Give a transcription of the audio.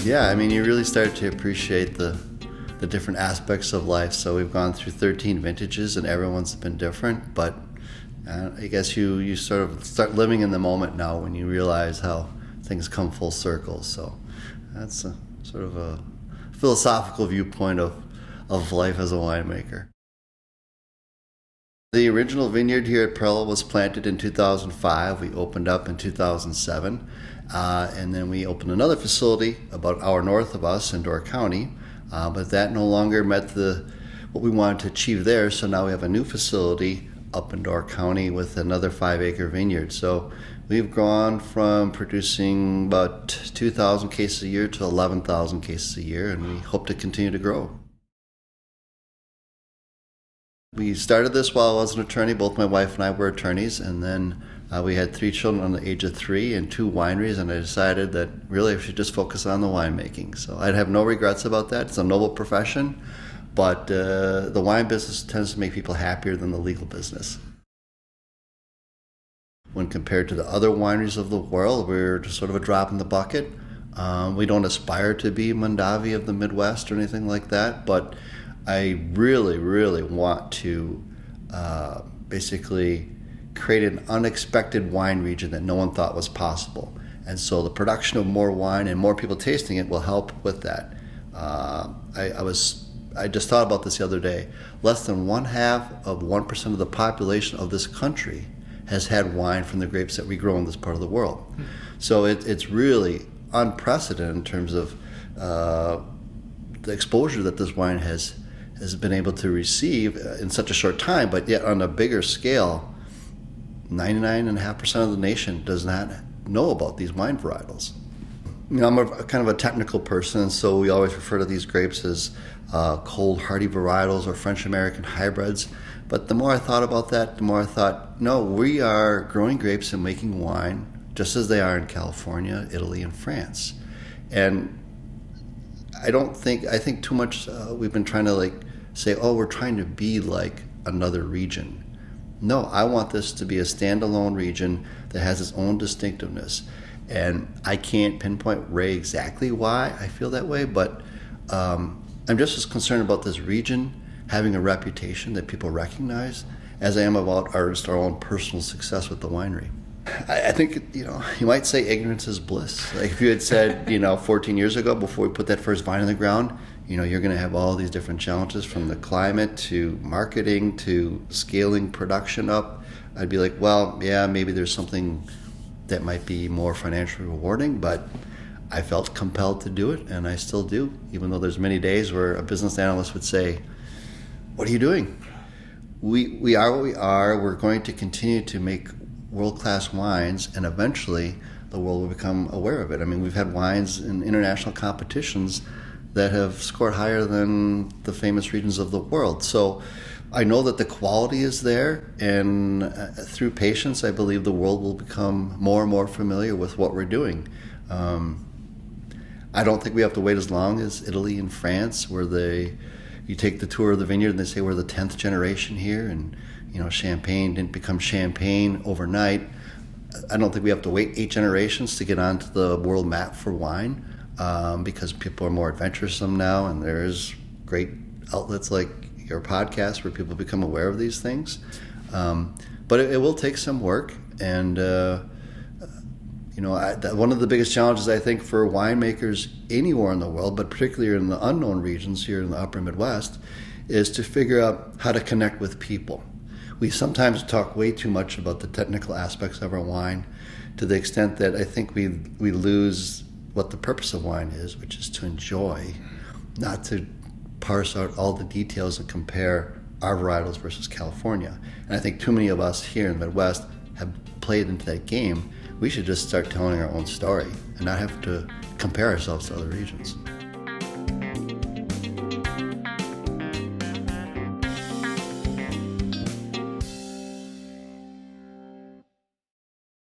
Yeah, I mean, you really start to appreciate the different aspects of life. So we've gone through 13 vintages, and everyone's been different. But I guess you sort of start living in the moment now when you realize how things come full circle. So that's a sort of a philosophical viewpoint of life as a winemaker. The original vineyard here at Perla was planted in 2005. We opened up in 2007. And then we opened another facility about an hour north of us in Door County. But that no longer met what we wanted to achieve there. So now we have a new facility up in Door County with another 5-acre vineyard. So we've gone from producing about 2,000 cases a year to 11,000 cases a year, and we hope to continue to grow. We started this while I was an attorney. Both my wife and I were attorneys, and then we had 3 children under the age of 3 and 2 wineries, and I decided that really I should just focus on the winemaking. So I'd have no regrets about that. It's a noble profession, but the wine business tends to make people happier than the legal business. When compared to the other wineries of the world, we're just sort of a drop in the bucket. We don't aspire to be Mondavi of the Midwest or anything like that, but I really, really want to basically create an unexpected wine region that no one thought was possible. And so the production of more wine and more people tasting it will help with that. I just thought about this the other day. Less than 1/2% of the population of this country has had wine from the grapes that we grow in this part of the world. So it's really unprecedented in terms of the exposure that this wine has been able to receive in such a short time, but yet on a bigger scale, 99.5% of the nation does not know about these wine varietals. You know, I'm kind of a technical person, so we always refer to these grapes as cold hardy varietals or French American hybrids. But the more I thought about that, the more I thought, no, we are growing grapes and making wine just as they are in California, Italy, and France. And I think too much we've been trying to say, oh, we're trying to be like another region. No, I want this to be a standalone region that has its own distinctiveness. And I can't pinpoint, Ray, exactly why I feel that way, but I'm just as concerned about this region having a reputation that people recognize as I am about our own personal success with the winery. I think, you might say ignorance is bliss. Like if you had said, 14 years ago, before we put that first vine in the ground, you're going to have all these different challenges from the climate to marketing to scaling production up, I'd be like, well, yeah, maybe there's something that might be more financially rewarding, but I felt compelled to do it, and I still do, even though there's many days where a business analyst would say, what are you doing? We are what we are. We're going to continue to make world-class wines, and eventually the world will become aware of it. I mean, we've had wines in international competitions that have scored higher than the famous regions of the world. So I know that the quality is there, and through patience, I believe the world will become more and more familiar with what we're doing. I don't think we have to wait as long as Italy and France, where you take the tour of the vineyard and they say we're the 10th generation here, and Champagne didn't become Champagne overnight. I don't think we have to wait 8 generations to get onto the world map for wine, because people are more adventuresome now, and there's great outlets like your podcast where people become aware of these things. But it will take some work, and one of the biggest challenges I think for winemakers anywhere in the world, but particularly in the unknown regions here in the upper Midwest, is to figure out how to connect with people. We sometimes talk way too much about the technical aspects of our wine, to the extent that I think we lose what the purpose of wine is, which is to enjoy, not to parse out all the details and compare our varietals versus California. And I think too many of us here in the Midwest have played into that game. We should just start telling our own story and not have to compare ourselves to other regions.